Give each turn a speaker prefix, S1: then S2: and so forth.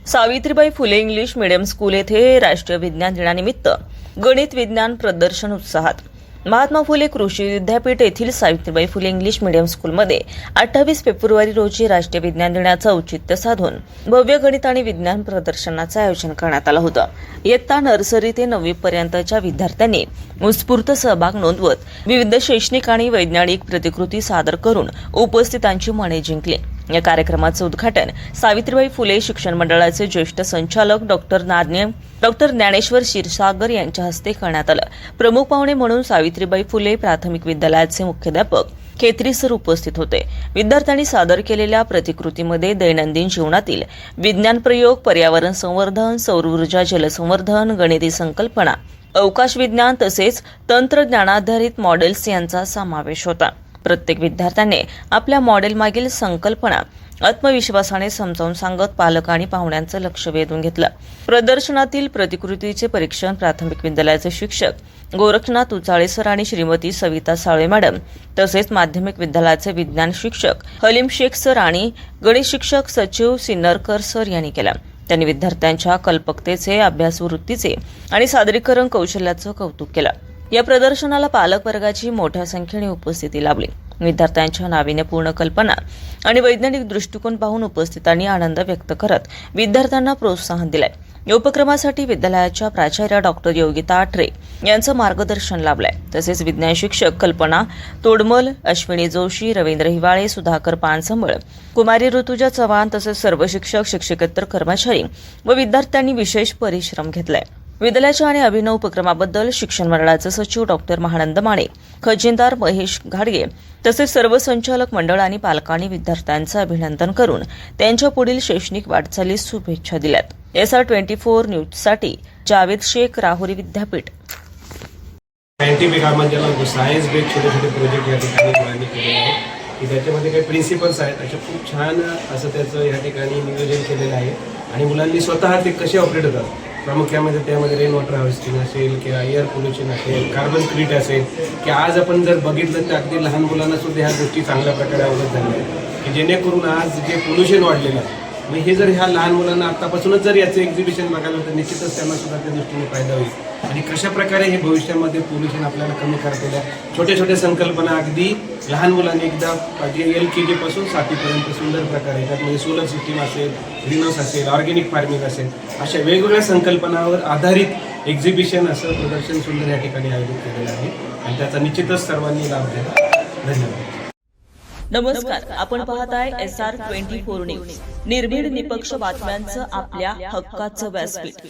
S1: Savitribai Phule English medium school येथे राष्ट्रीय विज्ञान दिनानिमित्त गणित विज्ञान प्रदर्शन उत्साहात। महात्मा फुले कृषी विद्यापीठ येथील सावित्रीबाई फुले इंग्लिश मीडियम स्कूलमध्ये 28 फेब्रुवारी रोजी राष्ट्रीय विज्ञान दिनाचं औचित्य साधून भव्य गणित आणि विज्ञान प्रदर्शनाचं आयोजन करण्यात आलं होतं। इयत्ता नर्सरी ते 9वी पर्यंतच्या विद्यार्थ्यांनी उत्स्फूर्त सहभाग नोंदवत विविध शैक्षणिक आणि वैज्ञानिक प्रतिकृती सादर करून उपस्थितांची मने जिंकली। या कार्यक्रमाचं उद्घाटन सावित्रीबाई फुले शिक्षण मंडळाचे ज्येष्ठ संचालक डॉक्टर ज्ञानेश्वर क्षीरसागर यांच्या हस्ते करण्यात आलं। प्रमुख पाहुणे म्हणून सावित्रीबाई फुले प्राथमिक विद्यालयाचे मुख्याध्यापक खेत्री सर उपस्थित होते। विद्यार्थ्यांनी सादर केलेल्या प्रतिकृतीमध्ये दैनंदिन जीवनातील विज्ञान प्रयोग, पर्यावरण संवर्धन, सौर ऊर्जा, जलसंवर्धन, गणिती संकल्पना, अवकाश विज्ञान तसेच तंत्रज्ञानाधारित मॉडेल्स यांचा समावेश होता। प्रत्येक विद्यार्थ्याने आपल्या मॉडेल मागील संकल्पना आत्मविश्वासाने समजावून सांगत पालक आणि पाहुण्यांचं लक्ष वेधून घेतलं। प्रदर्शनातील प्रतिकृतीचे परीक्षण प्राथमिक विद्यालयाचे शिक्षक गोरखनाथ उचाळे सर आणि श्रीमती सविता साळवे मॅडम तसेच माध्यमिक विद्यालयाचे विज्ञान शिक्षक हलीम शेख सर आणि गणित शिक्षक सचिव सिन्नरकर सर यांनी केलं। त्यांनी विद्यार्थ्यांच्या कल्पकतेचे, अभ्यासवृत्तीचे आणि सादरीकरण कौशल्याचं कौतुक केलं। या प्रदर्शनाला पालक वर्गाची मोठ्या संख्येने उपस्थिती लाभली। विद्यार्थ्यांच्या नाविन्यपूर्ण कल्पना आणि वैज्ञानिक दृष्टिकोन पाहून उपस्थितांनी आनंद व्यक्त करत विद्यार्थ्यांना प्रोत्साहन दिले। या उपक्रमासाठी विद्यालयाच्या प्राचार्य डॉक्टर योगिता आठरे यांचं मार्गदर्शन लाभलंय। तसेच विज्ञान शिक्षक कल्पना तोडमल, अश्विनी जोशी, रवींद्र हिवाळे, सुधाकर पानसंबळ, कुमारी ऋतुजा चव्हाण तसेच सर्व शिक्षक, शिक्षकेतर कर्मचारी व विद्यार्थ्यांनी विशेष परिश्रम घेतलाय। विद्यालयाच्या आणि अभिनव उपक्रमाबद्दल शिक्षण मंडळाचे सचिव डॉक्टर महानंद माने, खजिनदार महेश घाडगे तसेच सर्व संचालक मंडळ आणि पालकांनी विद्यार्थ्यांचं अभिनंदन करून त्यांच्या पुढील शैक्षणिक वाटचालीस शुभेच्छा दिल्यात। SR24 न्यूजसाठी जावेद शेख, राहुरी विद्यापीठ।
S2: सायंटिफिक म्हणजे सायन्स बेस्ड छोटे प्रोजेक्ट या ठिकाणी मुलांनी केलेले आहेत की त्याच्यामध्ये काही प्रिन्सिपल्स आहेत अशा खूप छान असं त्याचं या ठिकाणी नियोजन केलेलं आहे आणि मुलांनी स्वतः ते कसे ऑपरेट होतात प्रामुख्याने त्यामध्ये रेन वॉटर हार्वेस्टिंग असेल किंवा एअर पोल्युशन असेल, कार्बन क्रीट असेल की आज आपण जर बघितलं तर अगदी लहान मुलांना सुद्धा ह्या गोष्टी चांगल्या प्रकारे अवगत झाल्या आहेत की जेणेकरून आज जे पोल्युशन वाढलेलं आहे मग हे जर ह्या लहान मुलांना आतापासूनच जर याचं एक्झिबिशन बघायला तर निश्चितच त्यांना सुद्धा त्या दृष्टीने फायदा होईल आणि कशा प्रकारे हे भविष्यामध्ये पोल्युशन आपल्याला कमी करता छोट्या छोट्या संकल्पना अगदी लहान मुलांनी एकदा LKG पासून 7वी पर्यंत सुंदर प्रकारे त्यामध्ये सोलर सिस्टीम असेल, ग्रीनहाऊस असेल, ऑर्गॅनिक फार्मिंग असेल अशा वेगवेगळ्या संकल्पनावर आधारित एक्झिबिशन असं प्रदर्शन सुंदर या ठिकाणी आयोजित केलेलं आहे आणि त्याचा निश्चितच सर्वांनी लाभ घ्यावा। धन्यवाद।
S1: नमस्कार, आपण पाहताय SR24 न्यूज, निर्भीड निपक्ष बातम्यांचं आपल्या हक्काचं व्यासपीठ।